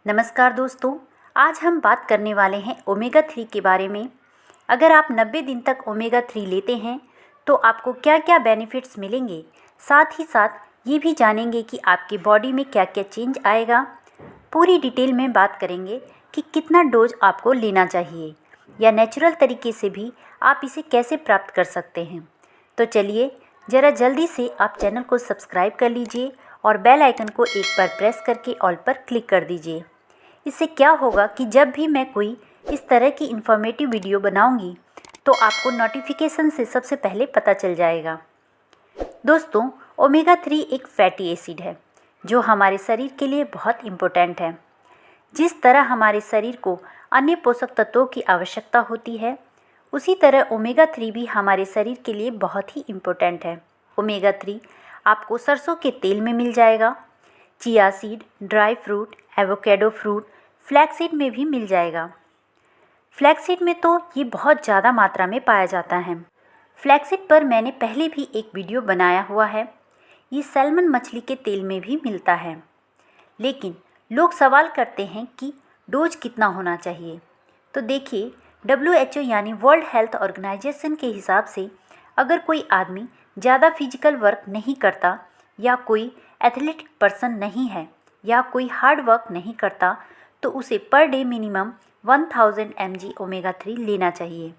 नमस्कार दोस्तों, आज हम बात करने वाले हैं ओमेगा 3 के बारे में। अगर आप 90 दिन तक ओमेगा 3 लेते हैं तो आपको क्या क्या बेनिफिट्स मिलेंगे, साथ ही साथ ये भी जानेंगे कि आपकी बॉडी में क्या क्या चेंज आएगा। पूरी डिटेल में बात करेंगे कि कितना डोज आपको लेना चाहिए या नेचुरल तरीके से भी आप इसे कैसे प्राप्त कर सकते हैं। तो चलिए ज़रा जल्दी से आप चैनल को सब्सक्राइब कर लीजिए और बेल आइकन को एक बार प्रेस करके ऑल पर क्लिक कर दीजिए। इससे क्या होगा कि जब भी मैं कोई इस तरह की इन्फॉर्मेटिव वीडियो बनाऊंगी तो आपको नोटिफिकेशन से सबसे पहले पता चल जाएगा। दोस्तों, ओमेगा 3 एक फैटी एसिड है जो हमारे शरीर के लिए बहुत इम्पोर्टेंट है। जिस तरह हमारे शरीर को अन्य पोषक तत्वों की आवश्यकता होती है, उसी तरह ओमेगा 3 भी हमारे शरीर के लिए बहुत ही इम्पोर्टेंट है। ओमेगा 3 आपको सरसों के तेल में मिल जाएगा, chia seed, dry fruit, avocado fruit, flaxseed में भी मिल जाएगा। फ्लैक्सीड में तो ये बहुत ज़्यादा मात्रा में पाया जाता है। फ्लैक्सीड पर मैंने पहले भी एक वीडियो बनाया हुआ है। ये सैल्मन मछली के तेल में भी मिलता है। लेकिन लोग सवाल करते हैं कि डोज कितना होना चाहिए। तो देखिए, WHO यानी वर्ल्ड हेल्थ ऑर्गेनाइजेशन के हिसाब से अगर कोई आदमी ज़्यादा फिजिकल वर्क नहीं करता या कोई एथलेटिक पर्सन नहीं है या कोई हार्ड वर्क नहीं करता तो उसे per day minimum 1000 mg omega 3 लेना चाहिए।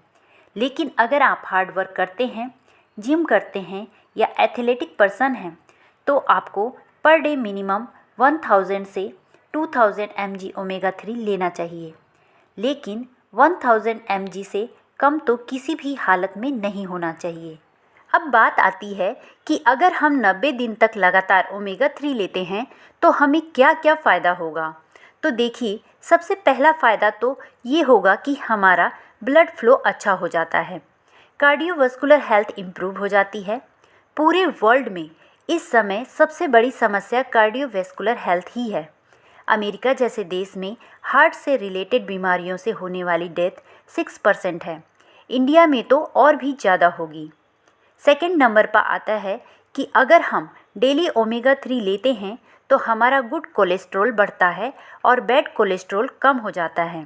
लेकिन अगर आप हार्ड वर्क करते हैं, जिम करते हैं या एथलेटिक पर्सन हैं तो आपको पर डे मिनिमम 1000 से 2000 mg ओमेगा 3 लेना चाहिए। लेकिन 1000 mg से कम तो किसी भी हालत में नहीं होना चाहिए। अब बात आती है कि अगर हम 90 दिन तक लगातार ओमेगा 3 लेते हैं तो हमें क्या क्या फ़ायदा होगा। तो देखिए, सबसे पहला फ़ायदा तो ये होगा कि हमारा ब्लड फ्लो अच्छा हो जाता है, कार्डियोवास्कुलर हेल्थ इम्प्रूव हो जाती है। पूरे वर्ल्ड में इस समय सबसे बड़ी समस्या कार्डियोवास्कुलर हेल्थ ही है। अमेरिका जैसे देश में हार्ट से रिलेटेड बीमारियों से होने वाली डेथ 6% है। इंडिया में तो और भी ज़्यादा होगी। सेकंड नंबर पर आता है कि अगर हम डेली ओमेगा 3 लेते हैं तो हमारा गुड कोलेस्ट्रॉल बढ़ता है और बैड कोलेस्ट्रॉल कम हो जाता है।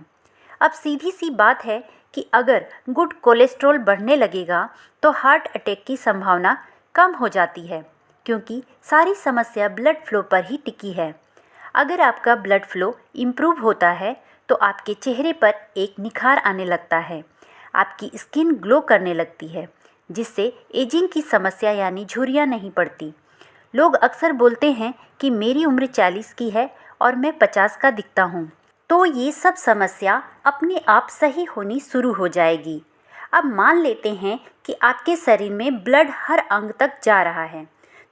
अब सीधी सी बात है कि अगर गुड कोलेस्ट्रॉल बढ़ने लगेगा तो हार्ट अटैक की संभावना कम हो जाती है, क्योंकि सारी समस्या ब्लड फ्लो पर ही टिकी है। अगर आपका ब्लड फ्लो इम्प्रूव होता है तो आपके चेहरे पर एक निखार आने लगता है, आपकी स्किन ग्लो करने लगती है, जिससे एजिंग की समस्या यानी झुर्रियाँ नहीं पड़ती। लोग अक्सर बोलते हैं कि मेरी उम्र 40 की है और मैं 50 का दिखता हूँ, तो ये सब समस्या अपने आप सही होनी शुरू हो जाएगी। अब मान लेते हैं कि आपके शरीर में ब्लड हर अंग तक जा रहा है,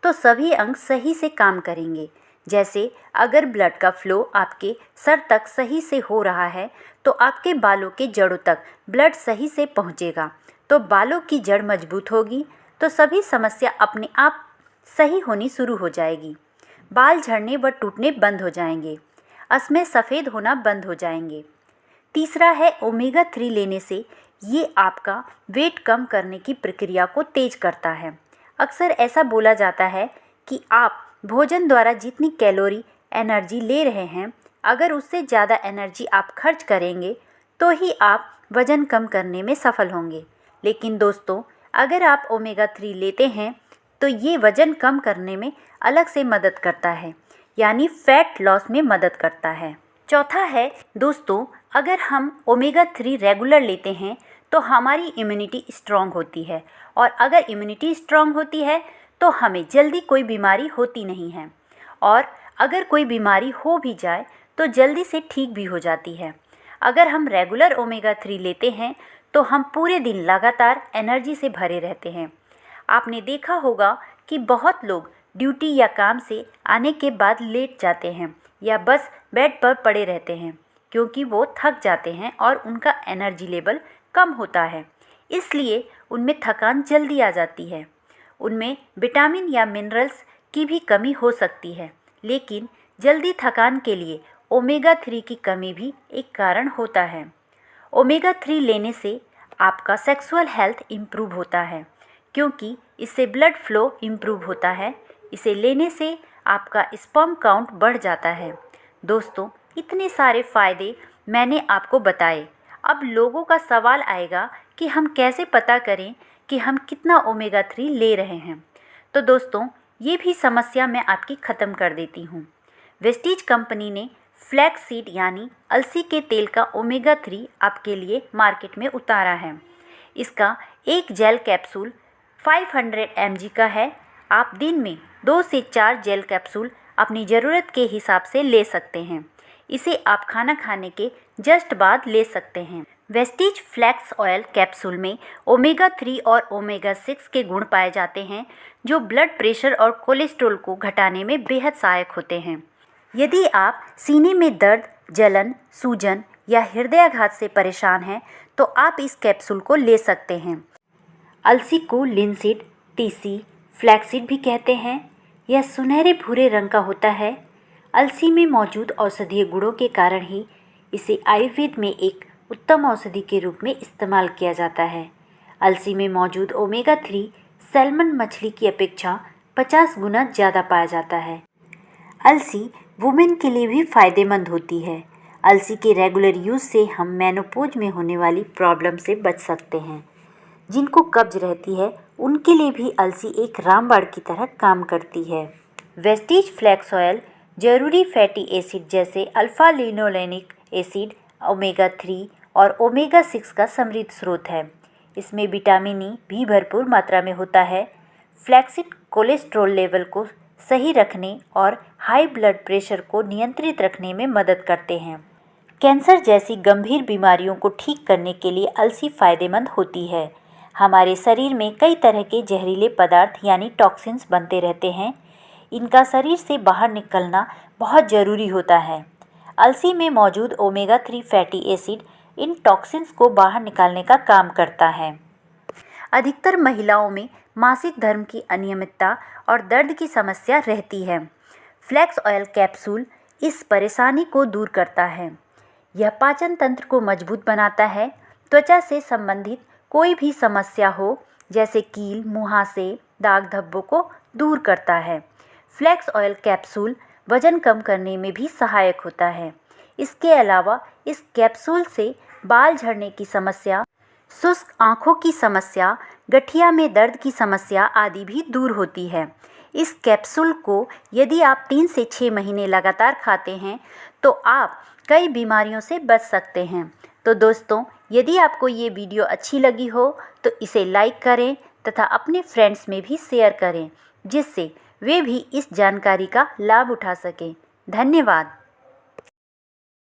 तो सभी अंग सही से काम करेंगे। जैसे अगर ब्लड का फ्लो आपके सर तक सही से हो रहा है तो आपके बालों के जड़ों तक ब्लड सही से पहुँचेगा, तो बालों की जड़ मजबूत होगी तो सभी समस्या अपने आप सही होनी शुरू हो जाएगी। बाल झड़ने व टूटने बंद हो जाएंगे, असमें सफ़ेद होना बंद हो जाएंगे। तीसरा है, ओमेगा 3 लेने से ये आपका वेट कम करने की प्रक्रिया को तेज करता है। अक्सर ऐसा बोला जाता है कि आप भोजन द्वारा जितनी कैलोरी एनर्जी ले रहे हैं, अगर उससे ज़्यादा एनर्जी आप खर्च करेंगे तो ही आप वज़न कम करने में सफल होंगे। लेकिन दोस्तों, अगर आप ओमेगा 3 लेते हैं तो ये वज़न कम करने में अलग से मदद करता है, यानी फैट लॉस में मदद करता है। चौथा है दोस्तों, अगर हम ओमेगा 3 रेगुलर लेते हैं तो हमारी इम्यूनिटी स्ट्रॉन्ग होती है, और अगर इम्यूनिटी स्ट्रॉन्ग होती है तो हमें जल्दी कोई बीमारी होती नहीं है, और अगर कोई बीमारी हो भी जाए तो जल्दी से ठीक भी हो जाती है। अगर हम रेगुलर ओमेगा 3 लेते हैं तो हम पूरे दिन लगातार एनर्जी से भरे रहते हैं। आपने देखा होगा कि बहुत लोग ड्यूटी या काम से आने के बाद लेट जाते हैं या बस बेड पर पड़े रहते हैं, क्योंकि वो थक जाते हैं और उनका एनर्जी लेवल कम होता है, इसलिए उनमें थकान जल्दी आ जाती है। उनमें विटामिन या मिनरल्स की भी कमी हो सकती है, लेकिन जल्दी थकान के लिए ओमेगा 3 की कमी भी एक कारण होता है। ओमेगा 3 लेने से आपका सेक्सुअल हेल्थ इम्प्रूव होता है, क्योंकि इससे ब्लड फ्लो इम्प्रूव होता है। इसे लेने से आपका स्पर्म काउंट बढ़ जाता है। दोस्तों, इतने सारे फ़ायदे मैंने आपको बताए। अब लोगों का सवाल आएगा कि हम कैसे पता करें कि हम कितना ओमेगा 3 ले रहे हैं। तो दोस्तों, ये भी समस्या मैं आपकी ख़त्म कर देती हूँ। वेस्टीज कंपनी ने फ्लैक्स सीड यानी अलसी के तेल का ओमेगा 3 आपके लिए मार्केट में उतारा है। इसका एक जेल कैप्सूल 500 mg का है। आप दिन में 2 से 4 जेल कैप्सूल अपनी ज़रूरत के हिसाब से ले सकते हैं। इसे आप खाना खाने के जस्ट बाद ले सकते हैं। वेस्टीज फ्लैक्स ऑयल कैप्सूल में ओमेगा 3 और ओमेगा 6 के गुण पाए जाते हैं, जो ब्लड प्रेशर और कोलेस्ट्रॉल को घटाने में बेहद सहायक होते हैं। यदि आप सीने में दर्द, जलन, सूजन या हृदयाघात से परेशान हैं, तो आप इस कैप्सूल को ले सकते हैं। अलसी को लिनसीड, तीसी, फ्लैक्सीड भी कहते हैं। यह सुनहरे भूरे रंग का होता है। अलसी में मौजूद औषधीय गुणों के कारण ही इसे आयुर्वेद में एक उत्तम औषधि के रूप में इस्तेमाल किया जाता है। अलसी में मौजूद ओमेगा 3 सैल्मन मछली की अपेक्षा 50 गुना ज़्यादा पाया जाता है। अलसी वुमेन के लिए भी फ़ायदेमंद होती है। अलसी के रेगुलर यूज़ से हम मेनोपॉज में होने वाली प्रॉब्लम से बच सकते हैं। जिनको कब्ज रहती है उनके लिए भी अलसी एक रामबाण की तरह काम करती है। वेस्टीज फ्लैक्स ऑयल जरूरी फैटी एसिड जैसे अल्फा लिनोलेनिक एसिड, ओमेगा 3 और ओमेगा 6 का समृद्ध स्रोत है। इसमें विटामिन ई भी भरपूर मात्रा में होता है। फ्लैक्सीड कोलेस्ट्रॉल लेवल को सही रखने और हाई ब्लड प्रेशर को नियंत्रित रखने में मदद करते हैं। कैंसर जैसी गंभीर बीमारियों को ठीक करने के लिए अलसी फ़ायदेमंद होती है। हमारे शरीर में कई तरह के जहरीले पदार्थ यानी टॉक्सिन्स बनते रहते हैं। इनका शरीर से बाहर निकलना बहुत ज़रूरी होता है। अलसी में मौजूद omega 3 fatty acid in toxins को बाहर निकालने का काम करता है। अधिकतर महिलाओं में मासिक धर्म की अनियमितता और दर्द की समस्या रहती है। फ्लैक्स ऑयल कैप्सूल इस परेशानी को दूर करता है। यह पाचन तंत्र को मजबूत बनाता है। त्वचा से संबंधित कोई भी समस्या हो, जैसे कील, मुहासे, दाग धब्बों को दूर करता है। फ्लैक्स ऑयल कैप्सूल वजन कम करने में भी सहायक होता है। इसके अलावा इस कैप्सूल से बाल झड़ने की समस्या, शुष्क आँखों की समस्या, गठिया में दर्द की समस्या आदि भी दूर होती है। इस कैप्सूल को यदि आप 3 से 6 महीने लगातार खाते हैं तो आप कई बीमारियों से बच सकते हैं। तो दोस्तों, यदि आपको ये वीडियो अच्छी लगी हो तो इसे लाइक करें तथा अपने फ्रेंड्स में भी शेयर करें, जिससे वे भी इस जानकारी का लाभ उठा सकें। धन्यवाद।